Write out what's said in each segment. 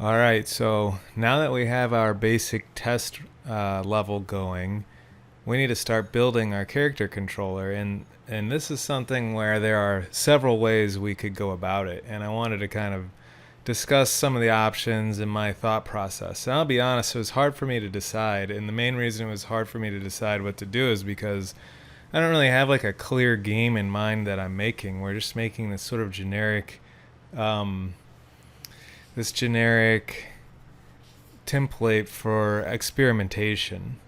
All right, so now that we have our basic test level going, we need to start building our character controller, and this is something where there are several ways we could go about it, and I wanted to kind of discuss some of the options and my thought process. And I'll be honest, it was hard for me to decide, and the main reason it was hard for me to decide what to do is because I don't really have like a clear game in mind that I'm making. We're just making this sort of generic um, this generic template for experimentation.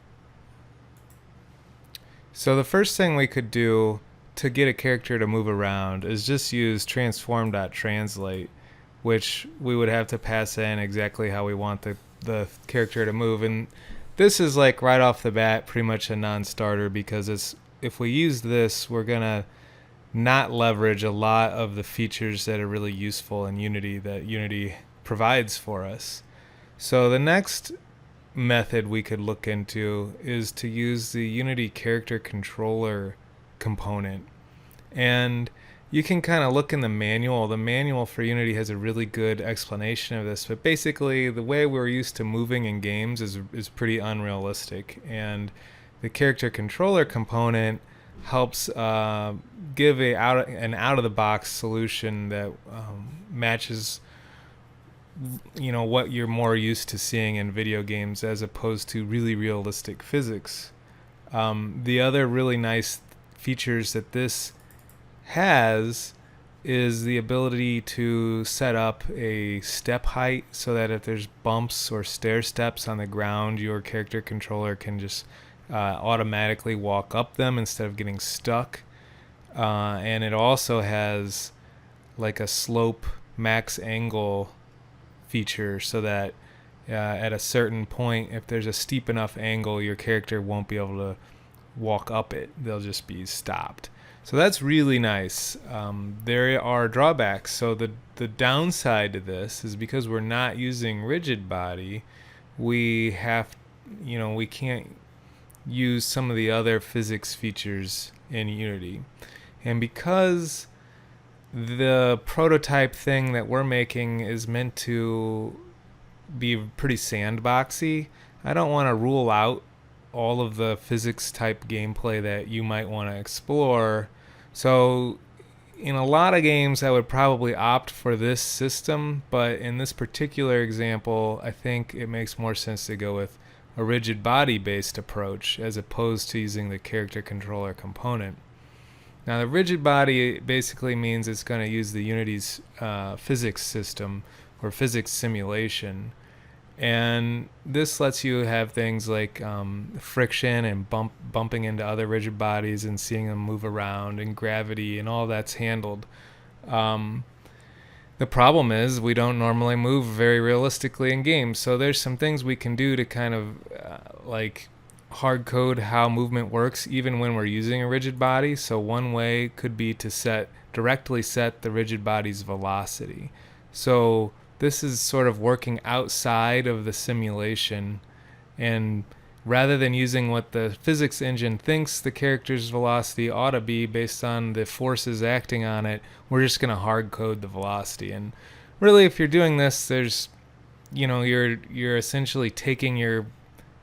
So the first thing we could do to get a character to move around is just use transform.translate, which we would have to pass in exactly how we want the character to move. And this is like right off the bat pretty much a non-starter because if we use this, we're going to not leverage a lot of the features that are really useful in Unity that Unity provides for us. So the next method we could look into is to use the Unity character controller component. And you can kind of look in the manual. The manual for Unity has a really good explanation of this, but basically the way we're used to moving in games is pretty unrealistic. And the character controller component helps give an out of the box solution that matches what you're more used to seeing in video games as opposed to really realistic physics. The other really nice features that this has is the ability to set up a step height so that if there's bumps or stair steps on the ground, your character controller can just automatically walk up them instead of getting stuck. And it also has like a slope max angle feature so that at a certain point, if there's a steep enough angle, your character won't be able to walk up it. They'll just be stopped. So that's really nice. There are drawbacks. So the downside to this is because we're not using rigid body, we can't use some of the other physics features in Unity. And because the prototype thing that we're making is meant to be pretty sandboxy, I don't want to rule out all of the physics type gameplay that you might want to explore. So in a lot of games I would probably opt for this system, but in this particular example I think it makes more sense to go with a rigid body based approach as opposed to using the character controller component. Now the rigid body basically means it's going to use the Unity's physics system or physics simulation, and this lets you have things like friction and bumping into other rigid bodies and seeing them move around, and gravity and all that's handled. The problem is we don't normally move very realistically in games, so there's some things we can do to kind of like hard code how movement works even when we're using a rigid body. So one way could be to directly set the rigid body's velocity. So this is sort of working outside of the simulation, and rather than using what the physics engine thinks the character's velocity ought to be based on the forces acting on it, we're just going to hard code the velocity. And really, if you're doing this, you're essentially taking your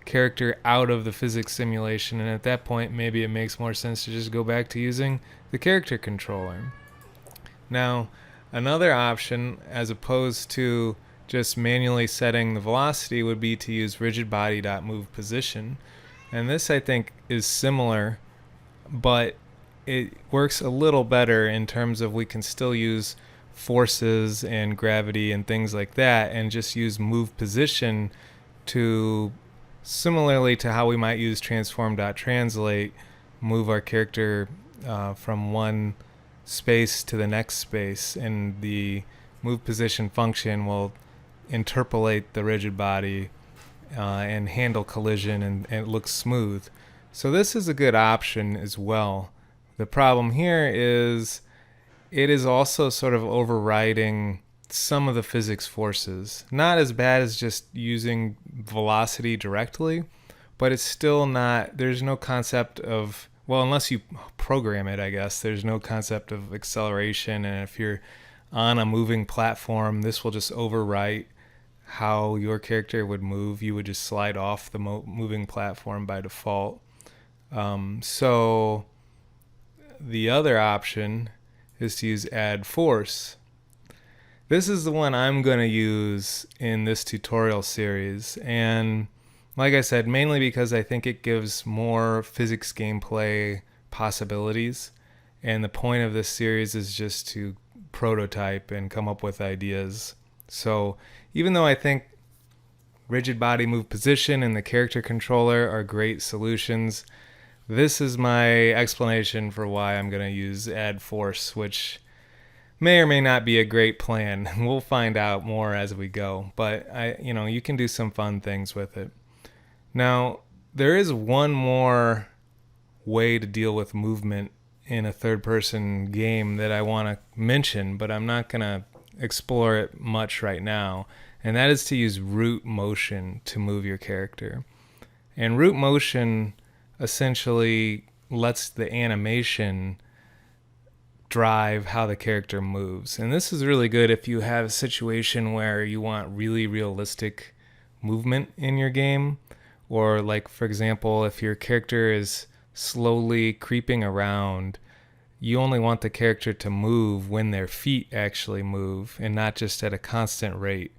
character out of the physics simulation, and at that point maybe it makes more sense to just go back to using the character controller. Now, another option as opposed to just manually setting the velocity would be to use rigidbody.movePosition. And this I think is similar, but it works a little better in terms of we can still use forces and gravity and things like that and just use move position to, similarly to how we might use transform.translate, move our character from one space to the next space, and the move position function will interpolate the rigid body and handle collision, and it looks smooth. So this is a good option as well. The problem here is it is also sort of overriding some of the physics forces. Not as bad as just using velocity directly, but it's still not, there's no concept of, well, unless you program it, I guess, there's no concept of acceleration. And if you're on a moving platform, this will just overwrite how your character would move. You would just slide off the moving platform by default. So the other option is to use add force. This is the one I'm going to use in this tutorial series, and like I said, mainly because I think it gives more physics gameplay possibilities, and the point of this series is just to prototype and come up with ideas. So even though I think rigid body move position and the character controller are great solutions, this is my explanation for why I'm going to use add force, which may or may not be a great plan. We'll find out more as we go, but you can do some fun things with it. Now, there is one more way to deal with movement in a third-person game that I want to mention, but I'm not going to explore it much right now, and that is to use root motion to move your character. And root motion essentially lets the animation drive how the character moves. And this is really good if you have a situation where you want really realistic movement in your game, or like, for example, if your character is slowly creeping around, you only want the character to move when their feet actually move and not just at a constant rate.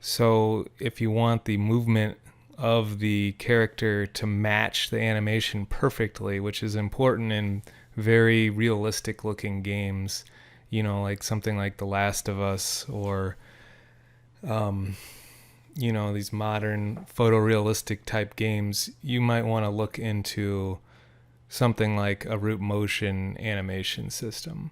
So if you want the movement of the character to match the animation perfectly, which is important in very realistic looking games, like something like The Last of Us, or these modern photorealistic type games, you might want to look into something like a root motion animation system.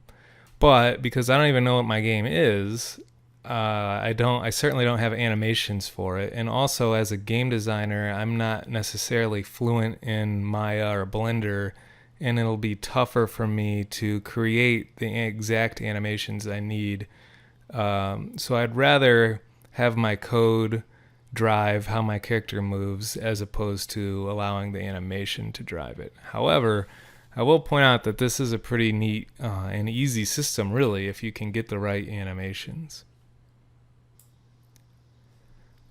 But because I don't even know what my game is, I certainly don't have animations for it. And also, as a game designer, I'm not necessarily fluent in Maya or Blender, and it'll be tougher for me to create the exact animations I need. So I'd rather have my code drive how my character moves as opposed to allowing the animation to drive it. However, I will point out that this is a pretty neat and easy system, really, if you can get the right animations.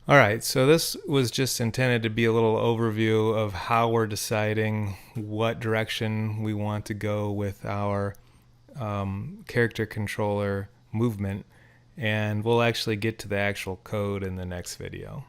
Alright, so this was just intended to be a little overview of how we're deciding what direction we want to go with our character controller movement, and we'll actually get to the actual code in the next video.